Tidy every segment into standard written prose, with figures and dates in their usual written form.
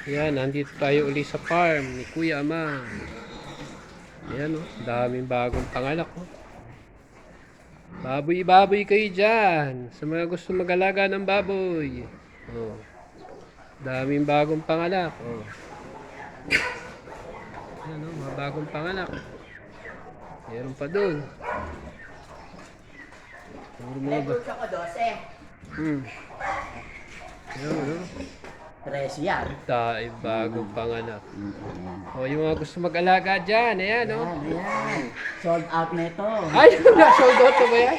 Yan, nandito tayo uli sa farm ni Kuya Ama. Ayan oh, daming bagong panganak oh. Baboy-baboy kayo dyan. Sa mga gusto mag-alaga ng baboy. Oh, daming bagong panganak oh. Ayan oh, mga bagong panganak. Meron pa doon. Puro mga ba? Ayan oh. 13 yan. Tayo bagong panganak. Oh, yung mga gusto mag-alaga dyan, ayan oh. Ayan. Sold out na ito. Ay, sold out na ba yan?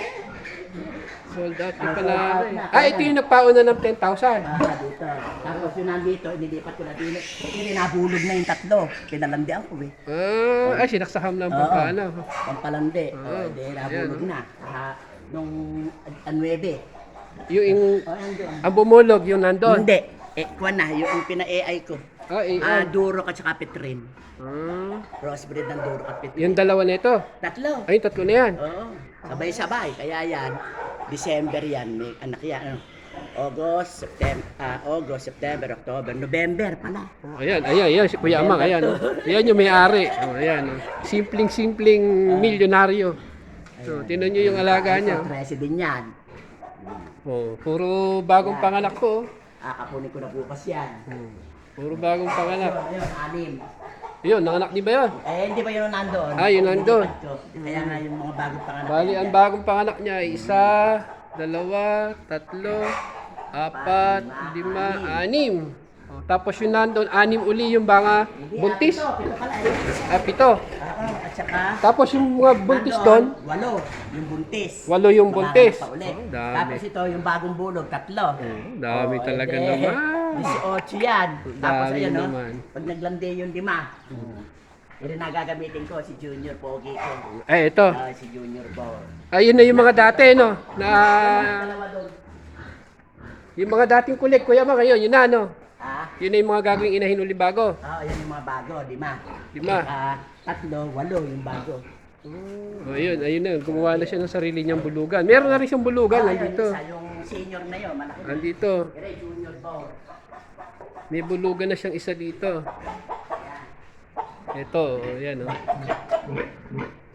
Sold out na pala. Ito yung nagpauna ng 10,000. Dito. Tapos yun nandito, nilipat ko na din. Hindi nabulog na yung tatlo. Pinalandian ko eh. Sinaksaham lang po pa ano. Pampalandi. Hindi nabulog na. Nung 9. Yung Andun. ang bumulog yung nandun. Hindi. Kuwan na, yung pina-AI ko. Duro at saka Petrin. Crossbreed ng Duro at Petrin. Yung dalawa na ito. Tatlo. Ay, tatlo na yan. Oo. Sabay-sabay. Kaya yan, December yan. May anak yan. August, September, October, November pala. Oh, ayan, si Kuya Amang, ayan. Ayan yung may-ari. Oh, ayan. Simpleng milyonaryo. So, tinan nyo yung alaga niya. President yan. Oh, puro bagong panganak po. Kapunin ko na bukas yan. Puro bagong panganak. Ayun, 6. Yun, nanganak di ba yun? Hindi ba yun nandun? Yun nandun. Kaya nga yung mga bagong panganak. Bali, ang bagong panganak niya ay 1, 2, 3, 4, 5, 6. Oh, tapos yung nandun, 6 uli yung mga buntis. Pito pala eh. 7. At saka, Tapos yung mga buntis doon, 8 yung buntis. 8 yung buntis. Pa ulit. Oh, dami. Tapos ito yung bagong bulog, 3. Dami talaga naman. 18 yan. Tapos Dami ayun, no? naman. Pag naglandi yung 5. Yun na gagamitin ko, si Junior Pogi ko. Ito. Si Junior Ball. Ayun na yung mga dati, no? Na, Dalawa doon. yung mga dating kulik, Kuya Mang, ngayon, yun na, no? Ha? Yun na yung mga gagawing inahin uli bago. Yan yung mga bago, 5. 5. 3, 8 yung bago. Ayun na, gumawa na siya ng sarili niyang bulugan. Meron na rin siyang bulugan, nandito. Isa yung senior na yun, malaki. Nandito. Pero Junior Ball. May bulugan na siyang isa dito. Ito, yan, oh.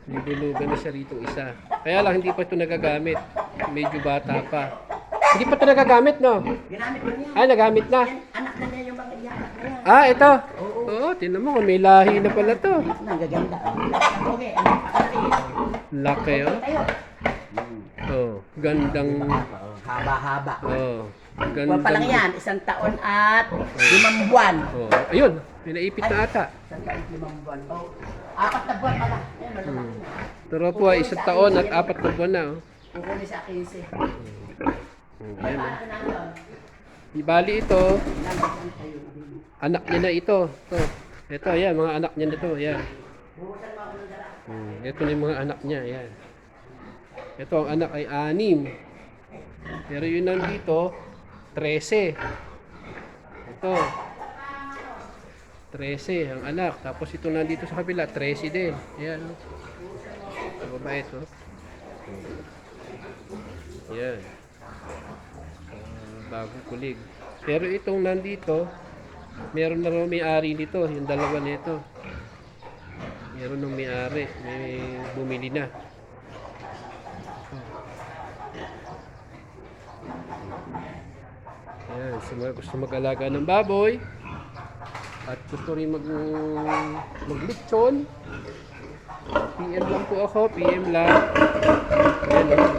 May bulugan na siya rito isa. Kaya lang, hindi pa ito nagagamit. Medyo bata pa. Hindi pa ito nagagamit, no? Ginamit ko niya. Nagamit na. Anak na niya yung mga iyak na yan. Ito. Oo, tinan mo, may lahi na pala to. Nagaganda. Okay, Laki, oh. tayo. Oh, gandang... Haba-haba. Oh, Kuwan pa lang yan, 1 taon at 5 buwan. Oh, ayun, pinaipit na ata. 1 taon at 5 buwan. 4 na buwan pala. Yan, malaki. Pero po ay 1 taon at 4 na buwan na, oh. Kukunin sa 15. Ayan, oh. Di bali ito, anak niya na ito. Ito, ayan, mga anak niya na ito, ayan. Ito na yung mga anak niya, ayan. Ito, ang anak ay 6. Pero yun nandito, 13. Ito. 13 ang anak. Tapos ito nandito sa kabila, 13 din. Ayan. Sa baba ito. Ayan. Bagong kulig. Pero itong nandito, meron na raw may-ari nito. Yung dalawa nito. Meron ng may-ari. May bumili na. Ayan, sa mga gusto mag-alaga ng baboy at gusto rin mag-lechon, PM lang po ako, PM lang. Ayan o,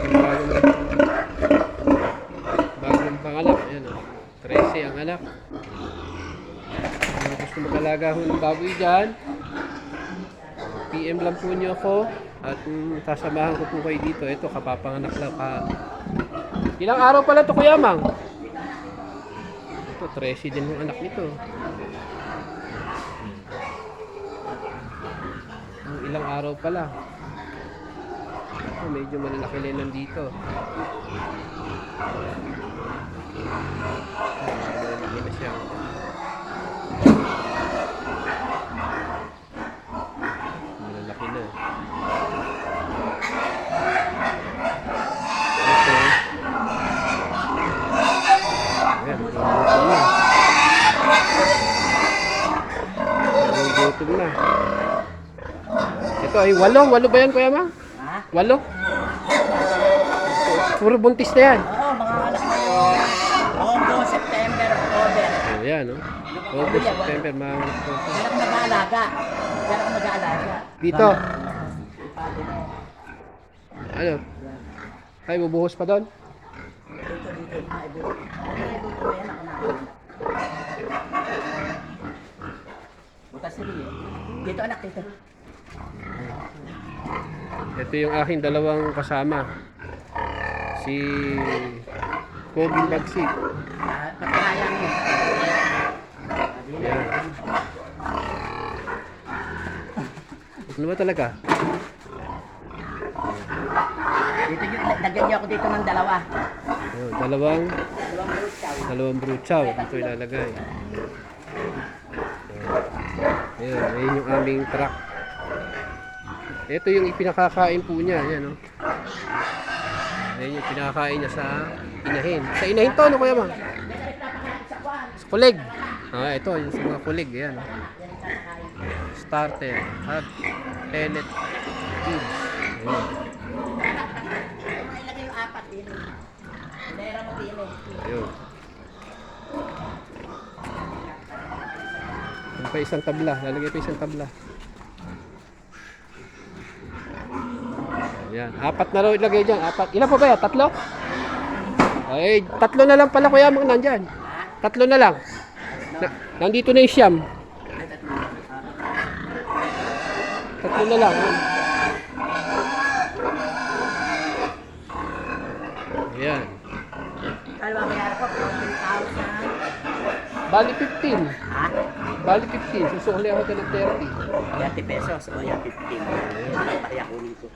bagong panganak. Ayan o, 13 ang anak. Mga gusto mag-alaga ho ng baboy dyan, PM lang po nyo ako at sasamahan ko po kayo dito. Ito, kapapanganak lang ka. Ilang araw pala ito, Kuya Mang? Ito, 13 din yung anak nito. Ilang araw pala. Medyo malalaki na nandito. Malalaki na siya. Malalaki na. Ito. Ayan, gutom na. Ito ay 8 ba yan Kuya Mang? Ha? 8? Puro buntis na yan. Oo, mga anak na yun. August, September, October. Oh, yan, no? August, September, mga anak ko. Kaya ako nag-aalaga. Kaya ako nag-aalaga. Dito. Ano? Ay, bubuhos pa doon? Dito. Ay, buto. Ay, buto yan. Ako na. Butas rin eh. Dito anak, dito. Ito yung aking dalawang kasama. Si Kobe Bagsik. Pagkakayan mo. Yan. Ano ba talaga? Dito yung, lagyan niyo ako dito ng dalawa. Oh, dalawang Dalawang fruit chow. brood chow. Dito ilalagay. Ayan, ayan yung aming truck. Ito yung ipinakakain po niya. Ayan, oh. Ayan yung pinakakain niya sa inahin. Sa inahin to, ano Kuya Mang? Sa kulig. Ah, ito, yung sa mga kulig. Ayan, oh. Starter. At pellet feeds. Ayan. Ilagay yung 4 din. Lera mo din eh. Ayun. Ano pa isang tabla? Lalagay pa isang tabla. Ayan. 4 na raw ilagay dyan. 4. Ilan pa ba yan? 3? Ay, 3 na lang pala Kuya Mang nandyan. 3 na lang. Nandito na yung siyam. 3 na lang. Ayan. Kaya ba mayara ko? 14,000. Bali 15. Ha? Bali 15. Susukli ako ito ng 30. 30 pesos. O yan, 15. Kaya kunin ko.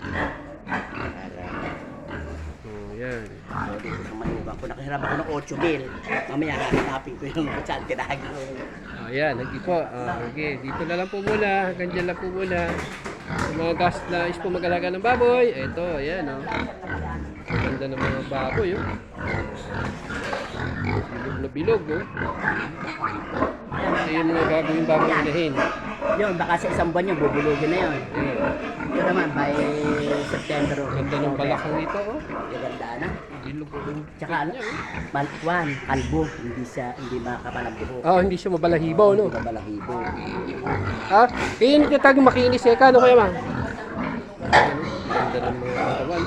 Ayan. So, dito sa manugang ko. Nakahirap ako ng 8,000. Mamaya hahanapin ko yung tsaltirahan ko. Ayan, hindi po. Okay, dito na lang po muna. Hanggang dyan lang po muna. Sa mga gas na is po mag-alaga ng baboy. Ito, ayan o. Ganda ng mga baboy o. Bilog na bilog o. Ito yung mga gagawin bago inahin. Yun, baka sa isang buwan yun, bubulugin na yun. Ayan. Ito naman, by September o Ganda ng balakang nito o. Ganda na. Bilog o. Tsaka ano, Juan, kalbo, hindi makapal ang buhok. Hindi siya mabalahibaw no. Hindi balahibo. Kaya yung tinatag makinis eh. Kano Kuya Mang? Ganda ng mga katawan.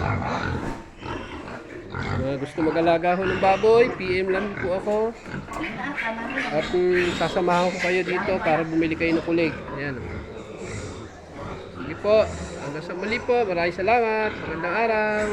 Mga gusto mag-alaga ho ng baboy, PM lang po ako. At sasamahan ko kayo dito para bumili kayo ng kulig. Ayan. Sige po. Hanggang sa muli po. Maraming salamat. Magandang araw.